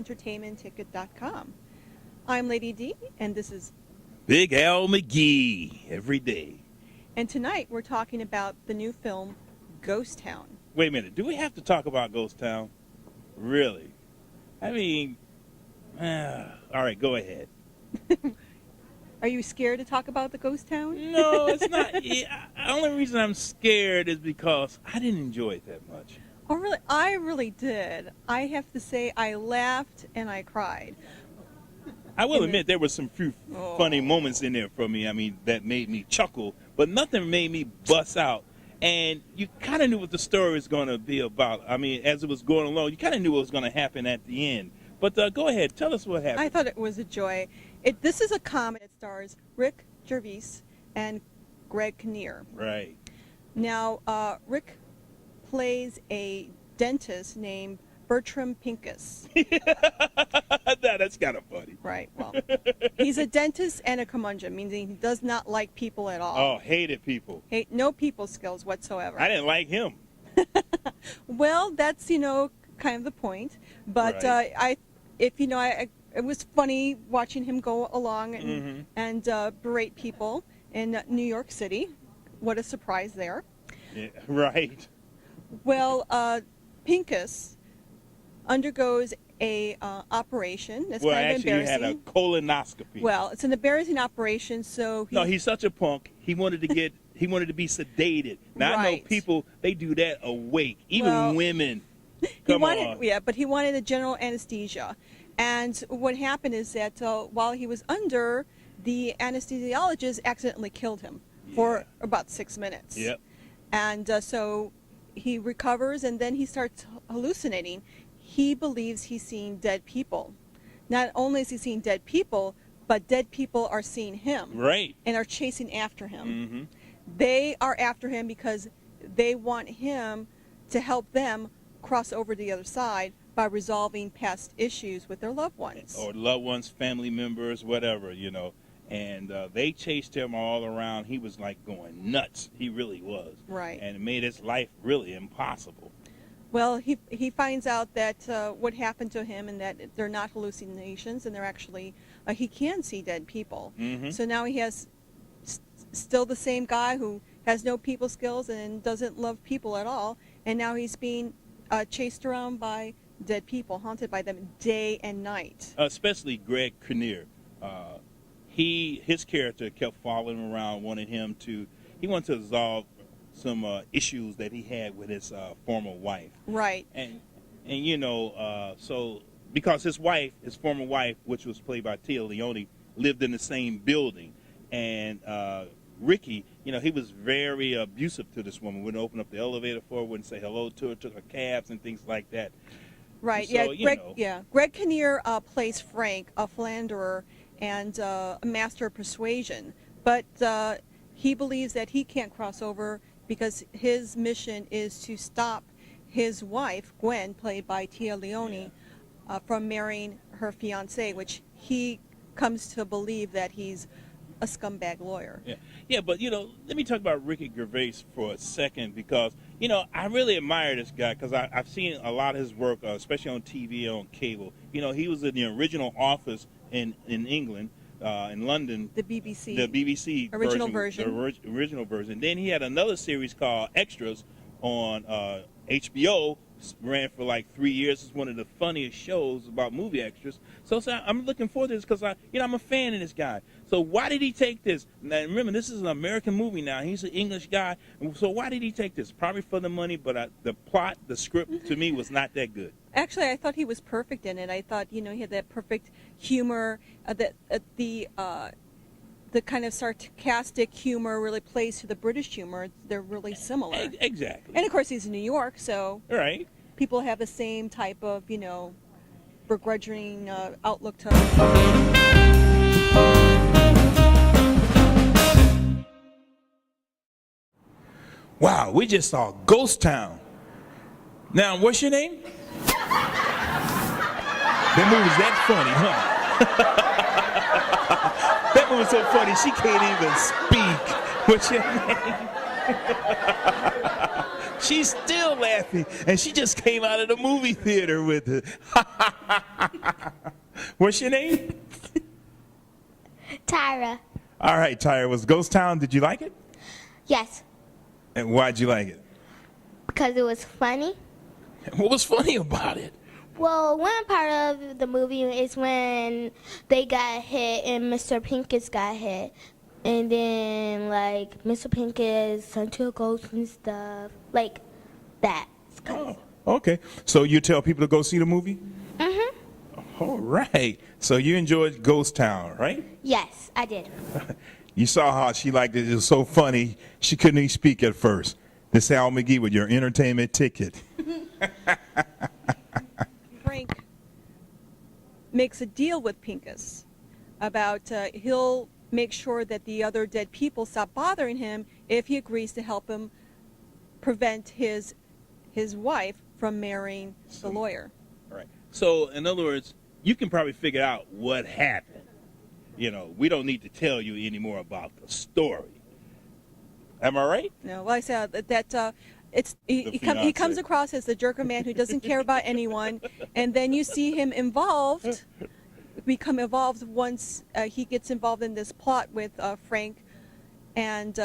entertainmentticket.com. I'm Lady D, and this is Big Al McGee every day. And tonight we're talking about the new film, Ghost Town. Wait a minute. Do we have to talk about Ghost Town? Really? I mean, all right, go ahead. Are you scared to talk about the Ghost Town? No, it's not. Yeah, the only reason I'm scared is because I didn't enjoy it that much. Oh, really? I really did. I have to say I laughed and I cried. I will admit there were some few funny moments in there for me. I mean, that made me chuckle, but nothing made me bust out. And you kind of knew what the story was going to be about. I mean, as it was going along, you kind of knew what was going to happen at the end. But go ahead, tell us what happened. I thought it was a joy. This is a comedy that stars Rick Gervais and Greg Kinnear. Right. Now, Rick plays a dentist named Bertram Pincus. That's kind of funny. Right, well, he's a dentist and a curmudgeon, meaning he does not like people at all. Oh, hated people. No people skills whatsoever. I didn't like him. Well, that's, kind of the point. But right. It was funny watching him go along and berate people in New York City. What a surprise there. Yeah, right. Well, Pincus undergoes a operation. That's kind of embarrassing. He had a colonoscopy. Well, it's an embarrassing operation, so he's such a punk. He wanted to be sedated. Now I know people, they do that awake, even women. Come on. Yeah, but he wanted a general anesthesia. And what happened is that while he was under, the anesthesiologist accidentally killed him for about 6 minutes. Yep. And so he recovers, and then he starts hallucinating. He believes he's seeing dead people. Not only is he seeing dead people, but dead people are seeing him. Right. And are chasing after him. Mm-hmm. They are after him because they want him to help them cross over to the other side by resolving past issues with their loved ones. Or loved ones, family members, whatever, And they chased him all around. He was like going nuts. He really was. Right. And it made his life really impossible. Well, he finds out that what happened to him and that they're not hallucinations and they're actually, he can see dead people. Mm-hmm. So now he has still the same guy who has no people skills and doesn't love people at all. And now he's being chased around by dead people, haunted by them day and night. Especially Greg Kinnear. His character kept following around, he wanted to resolve some issues that he had with his former wife. Right. And so because his former wife, which was played by Tia Leone, lived in the same building, and Ricky, he was very abusive to this woman. Wouldn't open up the elevator for her, wouldn't say hello to her, took her cabs and things like that. Right. So, Greg Kinnear plays Frank, a philanderer and a master of persuasion, but he believes that he can't cross over because his mission is to stop his wife, Gwen, played by Tia Leone, from marrying her fiancé, which he comes to believe that he's a scumbag lawyer. Yeah, but let me talk about Ricky Gervais for a second because I really admire this guy because I've seen a lot of his work, especially on TV, on cable. He was in the original Office in England, in London. The BBC. The BBC original version. The original version. Then he had another series called Extras on HBO. Ran for like 3 years. It's one of the funniest shows about movie extras. So I'm looking forward to this because I'm a fan of this guy. So why did he take this? Now remember, this is an American movie now. He's an English guy. So why did he take this? Probably for the money, but the plot, the script to me was not that good. Actually, I thought he was perfect in it. I thought, he had that perfect humor, the kind of sarcastic humor really plays to the British humor. They're really similar. Exactly. And of course, he's in New York, so right. People have the same type of, begrudging outlook to. Wow, we just saw Ghost Town. Now, what's your name? That movie's that funny, huh? That movie's so funny, she can't even speak. What's your name? She's still laughing, and she just came out of the movie theater with it. What's your name? Tyra. All right, Tyra, was Ghost Town, did you like it? Yes, And why'd you like it? because it was funny. What was funny about it? Well, one part of the movie is when they got hit and Mr. Pincus got hit. And then, like, Mr. Pincus turned to a ghost and stuff. Like, that. Oh, okay. So you tell people to go see the movie? Mm-hmm. All right. So you enjoyed Ghost Town, right? Yes, I did. You saw how she liked it. It was so funny, she couldn't even speak at first. This Al McGee with your entertainment ticket. Frank makes a deal with Pincus about he'll make sure that the other dead people stop bothering him if he agrees to help him prevent his wife from marrying the lawyer. All right. So, in other words, you can probably figure out what happened. You know, we don't need to tell you any more about the story. Am I right? No, well, I said that he comes fiancé. across as the jerk man who doesn't care about anyone, and then you see him become involved once he gets involved in this plot with Frank, and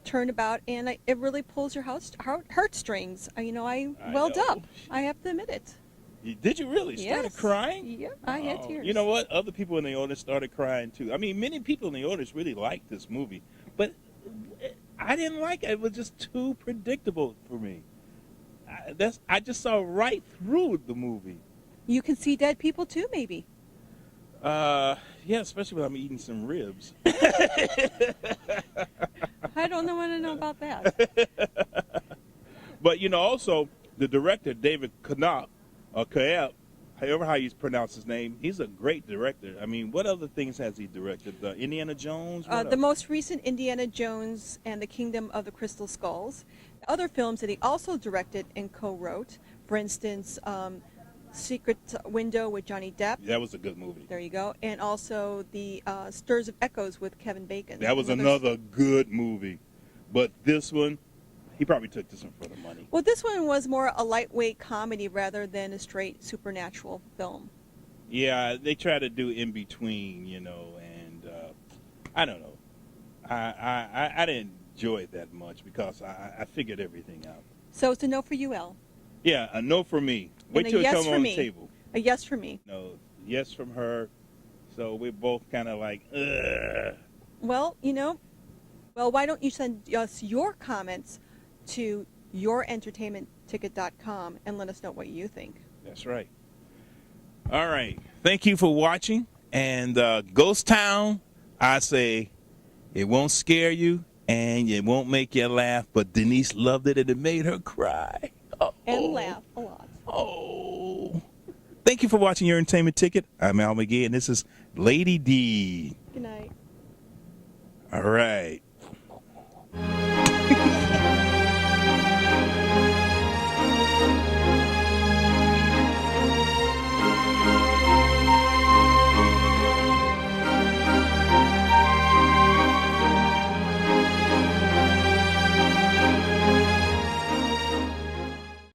turnabout, and it really pulls your heartstrings. I welled know. up. I have to admit it. Did you really? Started Yes. crying? Yeah, I had tears. You know what? Other people in the audience started crying too. I mean, many people in the audience really liked this movie, but I didn't like it. It was just too predictable for me. I just saw right through the movie. You can see dead people too, maybe. Yeah, especially when I'm eating some ribs. I don't want to know about that. But you know, also the director David Koepp, however how you pronounce his name, he's a great director. I mean, what other things has he directed? Indiana Jones. What The else? most recent Indiana Jones and the Kingdom of the Crystal Skulls. Other films that he also directed and co-wrote, for instance, Secret Window with Johnny Depp. That was a good movie. There you go. And also the Stirs of Echoes with Kevin Bacon. That was another good movie. But this one, he probably took this one for the money. Well, this one was more a lightweight comedy rather than a straight supernatural film. Yeah, they try to do in between, you know, and I don't know. I didn't enjoy it that much because I figured everything out. So it's a no for you, El. Yeah, a no for me. Wait And a till it yes comes for on me. the table. A yes for me. No, yes from her. So we're both kind of like, ugh. Well, why don't you send us your comments to yourentertainmentticket.com and let us know what you think. That's right. All right. Thank you for watching. And Ghost Town, I say it won't scare you and it won't make you laugh, but Denise loved it and it made her cry. Oh. And laugh a lot. Oh. Thank you for watching Your Entertainment Ticket. I'm Al McGee, and this is Lady D. Good night. All right.